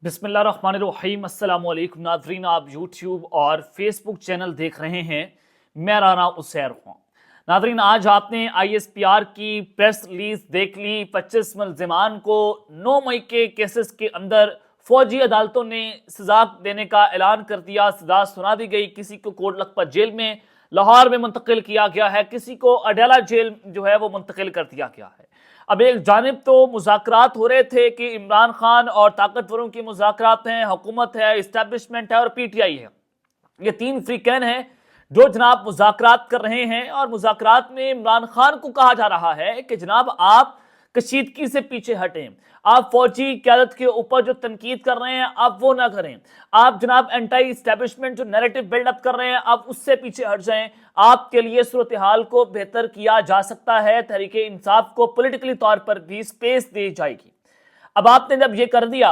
बिस्मिल्लाह रहमान रहीम। अस्सलाम वालेकुम नाज़रीन, आप यूट्यूब और फेसबुक चैनल देख रहे हैं। मैं राना उसैर हूँ। नाज़रीन, आज आपने ISPR की प्रेस रिलीज देख ली। 25 मुल्ज़िमान को 9 मई के केसेस के अंदर फौजी अदालतों ने सजा देने का ऐलान कर दिया। सजा सुना दी गई। किसी को कोट लखपत जेल में लाहौर में मुंतकिल किया गया है, किसी को अडयाला जेल जो है वो मुंतकिल कर दिया गया है। अब एक जानिब तो मुज़ाकरात हो रहे थे कि इमरान खान और ताकतवरों की मुज़ाकरात हैं, हुकूमत है, इस्टेब्लिशमेंट है और PTI है। ये तीन फ्रीकैन हैं जो जनाब मुज़ाकरात कर रहे हैं। और मुज़ाकरात में इमरान खान को कहा जा रहा है कि जनाब आप कशीदगी से पीछे हटें, आप फौजी क़यादत के ऊपर जो तनकीद कर रहे हैं आप वो ना करें, आप जनाब एंटी इस्टेब्लिशमेंट जो नैरेटिव बिल्डअप कर रहे हैं आप उससे पीछे हट जाएं। आपके लिए सूरत हाल को बेहतर किया जा सकता है, तहरीक इंसाफ को पॉलिटिकली तौर पर भी स्पेस दी जाएगी। अब आपने जब ये कर दिया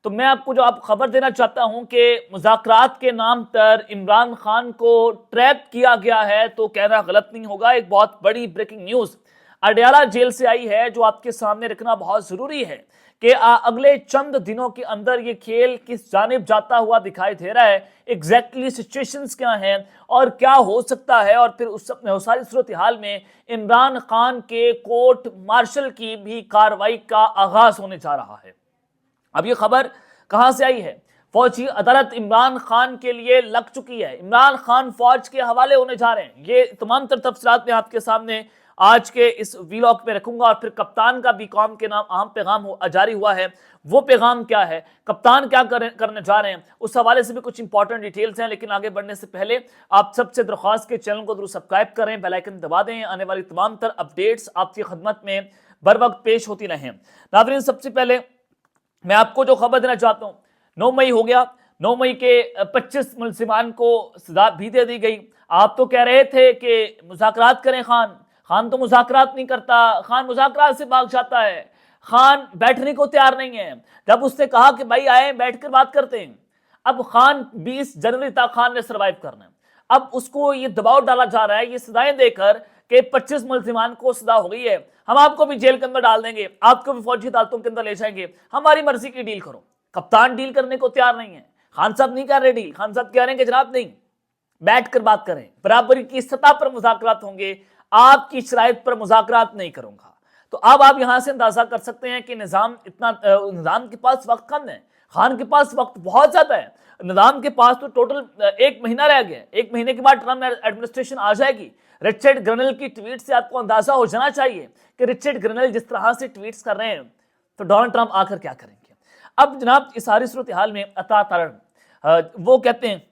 तो मैं आपको जो आप खबर देना चाहता हूं कि मुज़ाकरात के नाम पर इमरान खान को ट्रैप किया गया है, तो कहना गलत नहीं होगा। एक बहुत बड़ी ब्रेकिंग न्यूज़ अडयाला जेल से आई है जो आपके सामने रखना बहुत ज़रूरी है कि अगले चंद दिनों के अंदर ये खेल किस जानिब जाता हुआ दिखाई दे रहा है, एग्जैक्टली सिचुएशंस क्या हैं और क्या हो सकता है। और फिर उस सारी सूरत हाल में इमरान खान के कोर्ट मार्शल की भी कार्रवाई का आगाज होने जा रहा है। अब ये खबर कहां से आई है? फौजी अदालत इमरान खान के लिए लग चुकी है। इमरान खान फौज के हवाले होने जा रहे हैं। ये तमाम तर तफसीलात मैं आपके सामने आज के इस व्लॉग में रखूंगा। और फिर कप्तान का भी कौम के नाम अहम पैगाम जारी हुआ है, वो पैगाम क्या है, कप्तान क्या करने जा रहे हैं, उस हवाले से भी कुछ इंपॉर्टेंट डिटेल्स हैं। लेकिन आगे बढ़ने से पहले आप सबसे दरख्वास्त के चैनल को जरूर सब्सक्राइब करें, बेल आइकन दबा दें। आने वाली तमाम तर अपडेट्स आपकी खिदमत में बर वक्त पेश होती रहें। नाज़रीन, सबसे पहले मैं आपको जो खबर देना चाहता हूं, 9 मई हो गया। 9 मई के 25 मुल्ज़िमान को सजा भी दे दी गई। आप तो कह रहे थे कि मुज़ाकरात करें, खान तो मुज़ाकरात नहीं करता, खान मुज़ाकरात से भाग जाता है, खान बैठने को तैयार नहीं है। जब उसने कहा कि भाई आए बैठकर बात करते हैं, अब खान 20 जनवरी तक खान ने सर्वाइव करना है। अब उसको ये दबाव डाला जा रहा है, ये सजाएं देकर कि 25 मुल्ज़िमान को सजा हो गई है, हम आपको भी जेल के अंदर डाल देंगे, आपको भी फौजी अदालतों के अंदर ले जाएंगे, हमारी मर्जी की डील करो। कप्तान डील करने को तैयार नहीं है, खान साहब नहीं कर रहे डील। खान साहब कह रहे हैं कि जनाब नहीं, बैठकर बात करें, बराबरी की सतह पर मुज़ाकरात होंगे, आपकी शराइत पर मुज़ाकरात नहीं करूंगा। तो अब आप यहां से अंदाजा कर सकते हैं कि निजाम के पास वक्त कम है, खान के पास वक्त बहुत ज्यादा है। निजाम के पास तो टोटल 1 महीना रह गया। 1 महीने के बाद ट्रम्प एडमिनिस्ट्रेशन आ जाएगी। रिचर्ड ग्रेनल की ट्वीट से आपको अंदाजा हो जाना चाहिए कि रिचर्ड ग्रेनल जिस तरह से ट्वीट्स कर रहे हैं तो डोनाल्ड ट्रंप आकर क्या करेंगे। अब जनाब इस सारी सूरत हाल में अता तारण वो कहते हैं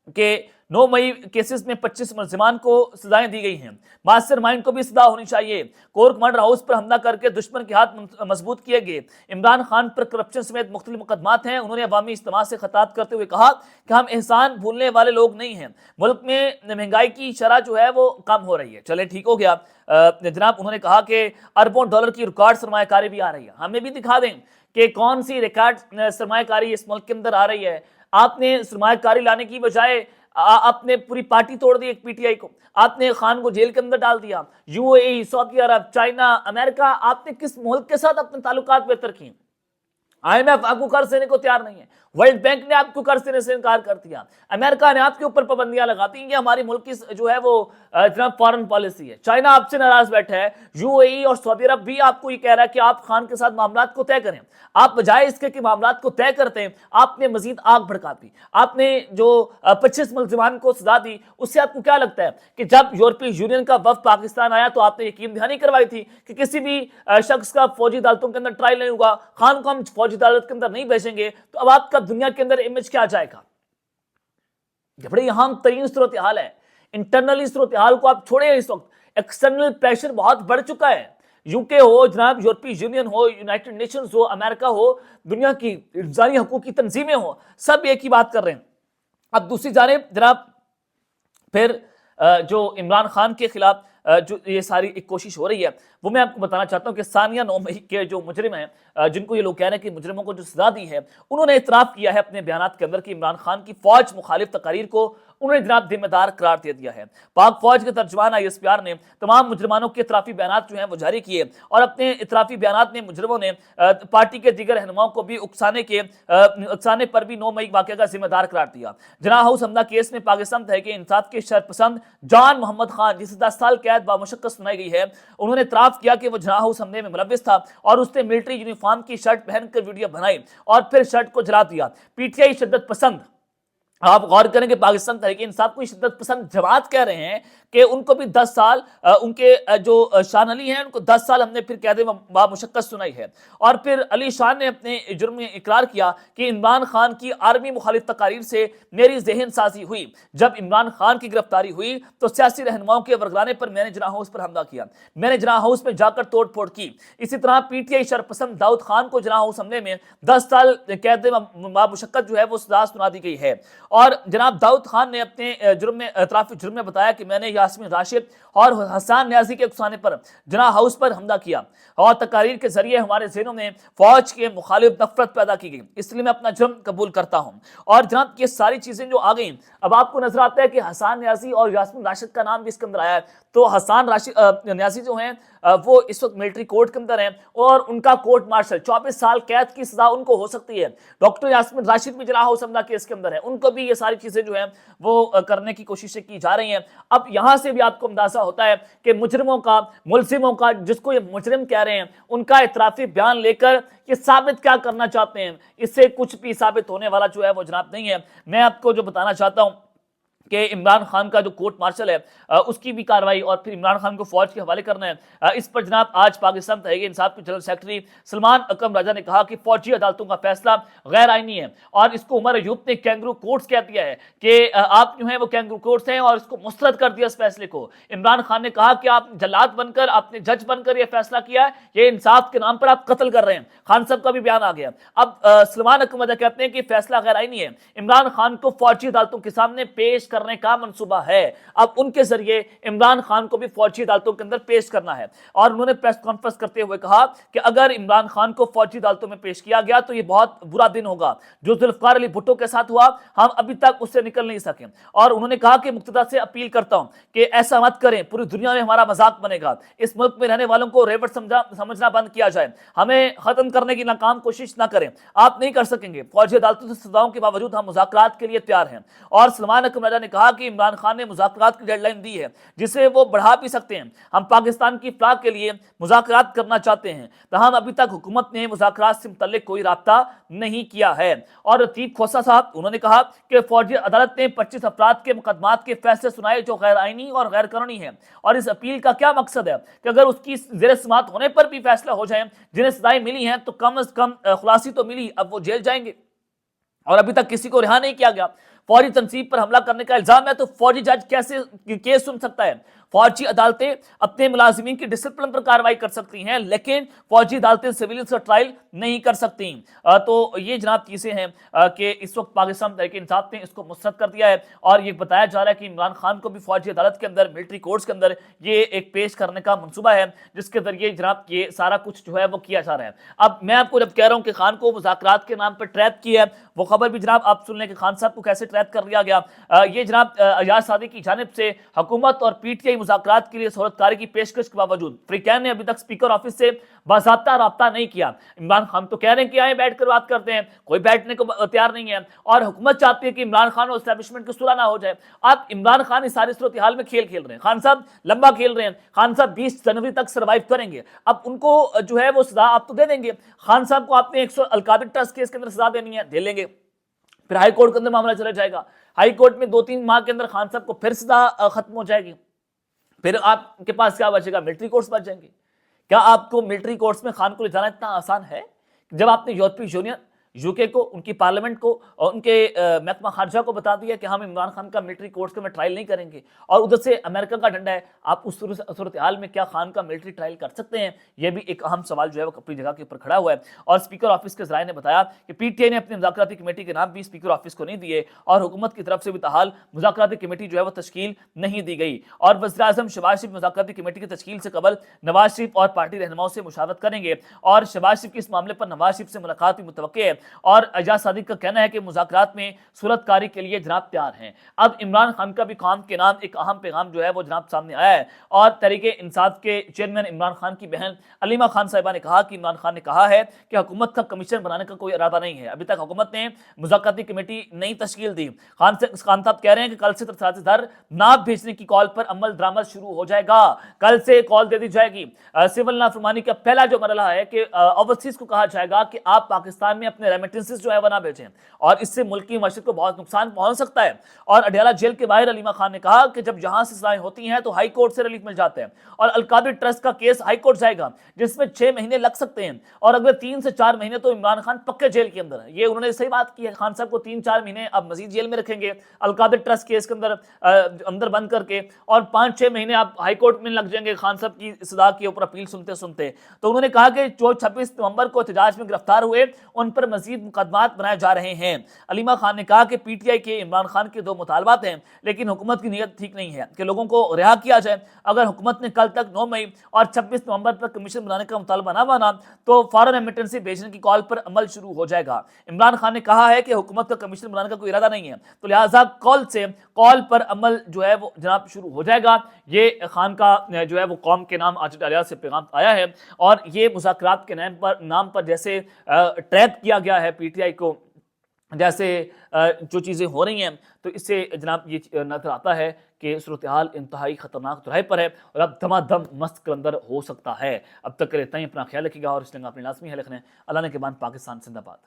कि 9 मई केसेस में 25 मुल्ज़िमान को सजाएं दी गई हैं। मास्टरमाइंड को भी सजा होनी चाहिए। कोर कमांडर हाउस पर हमला करके दुश्मन के हाथ मजबूत किए गए। इमरान खान पर करप्शन समेत मुख्तलिफ मुकदमात हैं। उन्होंने अवामी इज्तिमा से खिताब करते हुए कहा कि हम एहसान भूलने वाले लोग नहीं हैं। मुल्क में महंगाई की शरह जो है वो कम हो रही है। चले ठीक हो गया जनाब। उन्होंने कहा कि अरबों डॉलर की रिकॉर्ड सरमायाकारी भी आ रही है। हमें भी दिखा दें कि कौन सी रिकॉर्ड सरमायाकारी इस मुल्क के अंदर आ रही है। आपने सरमायाकारी लाने की बजाय आपने पूरी पार्टी तोड़ दी एक PTI को। आपने खान को जेल के अंदर डाल दिया। UAE, सऊदी अरब, चाइना, अमेरिका, आपने किस मुल्क के साथ अपने ताल्लुकात बेहतर किए? IMF आपको कर्ज देने को तैयार नहीं है। वर्ल्ड बैंक ने आपको कर्ज देने से इनकार कर दिया। अमेरिका ने आपके ऊपर पाबंदियां लगाती हैं कि हमारी मुल्क की जो है वो जनाब फॉरेन पॉलिसी है। चाइना आपसे नाराज बैठा है। UAE और सऊदी अरब भी आपको ये कह रहा है कि आप खान के साथ मामलात को तय करें। आप बजाय इसके कि मामलात को तय करते हैं, आपने मजीद आग भड़का दी। आपने जो 25 मुल्ज़िमान को सजा दी, उससे आपको क्या लगता है कि जब यूरोपीय यूनियन का वफ्द पाकिस्तान आया तो आपने यकीन दहानी करवाई थी कि किसी भी शख्स का फौजी अदालतों के अंदर ट्रायल नहीं होगा, खान को हम फौजी अदालत के अंदर नहीं भेजेंगे। तो अब आपका दुनिया के अंदर इमेज क्या जाएगा? ये बड़ी अहम तरीन सूरत हाल है। इंटरनली सूरत हाल को आप छोड़े, इस वक्त एक्सटर्नल प्रेशर बहुत बढ़ चुका है। UK हो जनाब, यूरोपीय यूनियन हो, यूनाइटेड नेशंस हो, अमेरिका हो, दुनिया की इंसानी हकूक की तंजीमें हो, सब एक ही बात कर रहे हैं। अब दूसरी जानिब जनाब फिर जो इमरान खान के खिलाफ जो ये सारी एक कोशिश हो रही है वो मैं आपको बताना चाहता हूँ कि सानिया 9 मई के जो मुजरिम हैं, जिनको ये लोग कह रहे हैं कि मुजरिमों को जो सजा दी है, उन्होंने इतराफ़ किया है अपने बयानात के अंदर कि इमरान खान की फौज मुखालिफ तकारीर को उन्होंने जनाब जिम्मेदार करार दे दिया है। पाक फौज के तर्जुमान ISPR ने तमाम मुजरिमानों के इतराफ़ी बयानात जो हैं वो जारी किए और अपने इतराफ़ी बयानात में मुजरिमों ने पार्टी के दीगर रहनुमाओं को भी उकसाने पर भी 9 मई वाक़े का जिम्मेदार करार दिया। जना हाउस हमला केस में पाकिस्तान तहरीक इंसाफ के शरपसंद जॉन मोहम्मद खान, जिसे 10 साल कैद बामुशक्कत सुनाई गई है, उन्होंने इतराफ़ किया कि वो जना हाउस हमले में मुलव्विस था और उसने मिलिट्री यूनिफॉर्म की शर्ट पहनकर वीडियो बनाई और फिर शर्ट को जला दिया। PTI शिद्दत पसंद, आप गौर करें कि पाकिस्तान तहरीक इंसाफ को शिद्दत पसंद जमात कह रहे हैं कि उनको भी 10 साल, उनके जो शान अली हैं उनको 10 साल हमने फिर कैद बामुशक्कत सुनाई है। और फिर अली शान ने अपने जुर्म में इकरार किया कि इमरान खान की आर्मी मुखालिफ तकारीर से मेरी जहन साजी हुई। जब इमरान खान की गिरफ्तारी हुई तो सियासी रहनुमाओं के वर्गलाने पर मैंने जना हाउस पर हमला किया, मैंने जना हाउस में जाकर तोड़ फोड़ की। इसी तरह PTI शरपसंद दाऊद खान को जना हाउस हमले में 10 साल कैद बामुशक्कत जो है वो सजा सुना दी गई है। और जनाब दाऊद खान ने अपने जुर्म में इतराफ़ी जुर्म में बताया कि मैंने यास्मीन राशिद और हसन न्याजी के उकसाने पर जना हाउस पर हमला किया और तकारीर के जरिए हमारे ज़हनों में फौज के मुखालिफ नफरत पैदा की गई, इसलिए मैं अपना जुर्म कबूल करता हूँ। और जनाब ये सारी चीज़ें जो आ गई, अब आपको नजर आता है कि हसन न्याजी और यास्मीन राशिद का नाम भी इसके अंदर आया है। तो हसन न्याजी जो हैं वो इस वक्त मिलिट्री कोर्ट के अंदर हैं और उनका कोर्ट मार्शल 24 साल कैद की सजा उनको हो सकती है। डॉक्टर यास्मीन राशिद भी जना हाउस हमला केस के अंदर है, उनको भी ये सारी चीजें जो है वो करने की कोशिशें की जा रही हैं। अब यहां से भी आपको अंदाजा होता है कि मुजरिमों का, मुलजिमों का, जिसको ये मुजरिम कह रहे हैं, उनका इतराफी बयान लेकर ये साबित क्या करना चाहते हैं, इससे कुछ भी साबित होने वाला जो है वो जनाब नहीं है। मैं आपको जो बताना चाहता हूं कि इमरान खान का जो कोर्ट मार्शल है उसकी भी कार्रवाई और फिर इमरान खान को फौज के हवाले करना है, इस पर जनाब आज पाकिस्तान तहरीक इंसाफ के जनरल सेक्रेटरी सलमान अकरम राजा ने कहा कि फौजी अदालतों का फैसला गैर आईनी है और इसको उमर अयूब ने कैंगरू कोर्ट्स कह दिया है कि आप जो है वो कैंगरू कोर्ट्स हैं और इसको मुस्तरद कर दिया इस फैसले को। इमरान खान ने कहा कि आप जल्लाद बनकर, आपने जज बनकर यह फैसला किया है, ये इंसाफ के नाम पर आप कत्ल कर रहे हैं। खान साहब का भी बयान आ गया। अब सलमान अकरम राजा कहते हैं कि फैसला गैर आईनी है, इमरान खान को फौजी अदालतों के सामने पेश करने का मंसूबा है। अब उनके जरिए इमरान खान को भी फौजी अदालतों के अंदर पेश करना है। और उन्होंने प्रेस कॉन्फ्रेंस करते हुए कहा कि अगर इमरान खान को फौजी अदालतों में पेश किया गया तो यह बहुत बुरा दिन होगा। जो जुल्फकार अली भुट्टो के साथ हुआ, हम अभी तक उससे निकल नहीं सके। और उन्होंने कहा कि मुक्तदा से अपील करता हूं कि ऐसा मत करें, पूरी दुनिया में हमारा मजाक बनेगा। इस मुल्क में रहने वालों को रेवट समझना बंद किया जाए, हमें खत्म करने की नाकाम कोशिश ना करें। आप नहीं कर सकेंगे। फौजी अदालतों से सजाओं के बावजूद हम मुज़ाकरात के लिए तैयार हैं। और सलमान अकरम राजा ने कहा कि इमरान खान ने मुज़ाकरात की डेडलाइन दी है जिसे वो बढ़ा भी सकते हैं। हम पाकिस्तान की फलाह के लिए मुज़ाकरात करना चाहते हैं, तहम अभी तक हुकूमत ने मुज़ाकरात से मुतल्लिक कोई राब्ता नहीं किया है। और लतीफ़ खोसा साहब, उन्होंने कहा कि फौजी अदालत ने 25 अफराद के मुकदमात के फैसले सुनाए जो गैर आईनी और गैर कानूनी है। और इस अपील का क्या मकसद है कि अगर उसकी ज़ेर समाअत होने पर भी फैसला हो जाए, जिन्हें सजाएं मिली हैं तो कम अज कम खुलासी तो मिली, अब वो जेल जाएंगे। और अभी तक किसी को रिहा नहीं किया गया। फौजी तनसीब पर हमला करने का इल्जाम है तो फौजी जज कैसे केस सुन सकता है? फौजी अदालतें अपने मुलाजिमीन की डिसिप्लिन पर कार्रवाई कर सकती हैं, लेकिन फौजी अदालतें सिविलियंस का ट्रायल नहीं कर सकती। तो ये जनाब चीज़ें हैं कि इस वक्त पाकिस्तान तहरीक इंसाफ ने इसको मुस्तरद कर दिया है। और ये बताया जा रहा है कि इमरान खान को भी फौजी अदालत के अंदर, मिलिट्री कोर्ट्स के अंदर ये एक पेश करने का मनसूबा है, जिसके जरिए जनाब ये सारा कुछ जो है वो किया जा रहा है। अब मैं आपको जब कह रहा हूँ कि खान को मुज़ाकरात के नाम पर ट्रैप किया है, वो खबर भी जनाब आप सुन लें कि खान साहब को कैसे ट्रैप कर लिया गया। ये जनाब अयाज सादी की जानिब से हुकूमत और PTI मुज़ाकरात के लिए सहूलतकारी की पेशकश के बावजूद फ्रीकैन ने अभी तक स्पीकर ऑफिस से बाज़ाब्ता राब्ता नहीं किया। इमरान खान तो कह रहे हैं कि आए बैठ कर बात करते हैं, कोई बैठने को तैयार नहीं है। और हुकूमत चाहती है कि इमरान खान और एस्टैब्लिशमेंट की सुलह ना हो जाए। आप इमरान खान इस सारी सूरत हाल में खेल रहे हैं। खान साहब लंबा खेल रहे हैं। खान साहब 20 जनवरी तक सर्वाइव करेंगे। अब उनको जो है वो सजा आप तो दे देंगे। खान साहब को आपने 100 अलकाबिर ट्रस्ट केस के अंदर सजा देनी है, दे लेंगे। फिर हाई कोर्ट के अंदर मामला चला जाएगा। हाई कोर्ट में 2-3 माह के अंदर खान साहब को फिर सजा खत्म हो जाएगी। फिर आपके पास क्या बचेगा? मिलिट्री कोर्ट्स बच जाएंगे। क्या आपको मिलिट्री कोर्ट्स में खान को ले जाना इतना आसान है? जब आपने यूरोपीय यूनियन यूके को, उनकी पार्लियामेंट को और उनके महकमा खारजा को बता दिया कि हम इमरान खान का मिलिट्री कोर्ट्स में ट्रायल नहीं करेंगे, और उधर से अमेरिका का डंडा है। आप उस सूरत हाल में क्या खान का मिलिट्री ट्रायल कर सकते हैं? यह भी एक अहम सवाल जो है वो अपनी जगह के ऊपर खड़ा हुआ है। और स्पीकर ऑफिस के जराये ने बताया कि पीटीआई ने अपनी मुज़ाकराती कमेटी के नाम भी स्पीकर ऑफिस को नहीं दिए और हुकूमत की तरफ से भी ताहाल मुज़ाकराती कमेटी जो है वो तश्कील नहीं दी गई। और वज़ीर-ए-आज़म शहबाज शरीफ मुज़ाकराती कमेटी की तश्कील से कबल नवाज शरीफ और पार्टी रहनुमाओं से मुशावरत करेंगे, और शहबाज शरीफ की इस मामले पर नवाज शरीफ से मुलाकात भी मुतवक्की है। और एजाज सादिक का कहना है कि मुज़ाकरात में सूरतकारी के लिए जनाब तैयार हैं। अब इमरान खान का भी काम के नाम एक अहम पैगाम जो है वो जनाब सामने आया है, और तहरीक इंसाफ के चेयरमैन इमरान खान की बहन अलीमा खान साहिबा ने कहा कि इमरान खान ने कहा है कि हुकूमत का कमीशन बनाने का कोई इरादा नहीं है। अभी तक हुकूमत ने मुज़ाकराती कमेटी नहीं तश्कील दी। खान साहब कह रहे हैं कि कल से तरसात नाप भेजने की कॉल पर अमल दरामद शुरू हो जाएगा। कल से कॉल दे दी जाएगी। सिविल नाफरमानी का पहला जो मरला है कि ओवरसीज को कहा जाएगा कि आप पाकिस्तान में अपने रेमिटेंसेस जो है वो ना भेजें, और इससे मुल्क की मशरत को बहुत नुकसान पहुंच सकता है। और अडयाला जेल के बाहर अलीमा खान ने कहा कि जब यहां से सजाएं होती हैं तो हाई कोर्ट से रिलीफ मिल जाते हैं, और अलकादिर ट्रस्ट का केस हाई कोर्ट जाएगा जिसमें 6 महीने लग सकते हैं, और अगले 3 से 4 महीने तो इमरान खान पक्के जेल के अंदर है। ये उन्होंने सही बात की है, खान साहब को 3-4 महीने अब मजीद जेल में रखेंगे अलकादिर ट्रस्ट केस के अंदर बंद करके, और 5-6 महीने आप हाई कोर्ट में लग जाएंगे खान साहब की सजा के ऊपर अपील सुनते सुनते। तो उन्होंने कहा कि जो 26 नवंबर को एहतजाज में गिरफ्तार हुए उन पर मजीद मुकदमात बनाए जा रहे हैं। अलीमा खान ने कहा कि पीटीआई के इमरान खान के 2 मुतालबात हैं, लेकिन हुकूमत की नीयत ठीक नहीं है कि लोगों को रिहा किया जाए। अगर हुकूमत ने कल तक 9 मई और 26 नवंबर पर कमीशन बनाने का मुतालबा ना माना तो फौरन रेमिटेंसी भेजने की कॉल पर अमल शुरू हो जाएगा। इमरान खान ने कहा है कि हुकूमत का कमीशन बनाने का कोई इरादा नहीं है, तो लिहाजा कॉल पर अमल जो है वो जनाब शुरू हो जाएगा। ये खान का जो है वो कौम के नाम आज अलिया से पैगाम आया है, और ये मुज़ाकरात के नाम पर जैसे ट्रैप किया गया है पीटीआई को, जैसे जो चीज़ें हो रही हैं, तो इससे जनाब ये नजर आता है कि सूरत हाल इंतहाई ख़तरनाक चौराहे पर है, और अब धमाधम मस्त कलंदर हो सकता है। अब तक के लिए इतना ही, अपना ख्याल रखिएगा, और इस जगह अपनी लाजमी है लिखने। अल्लाह ने के बाद पाकिस्तान जिंदाबाद।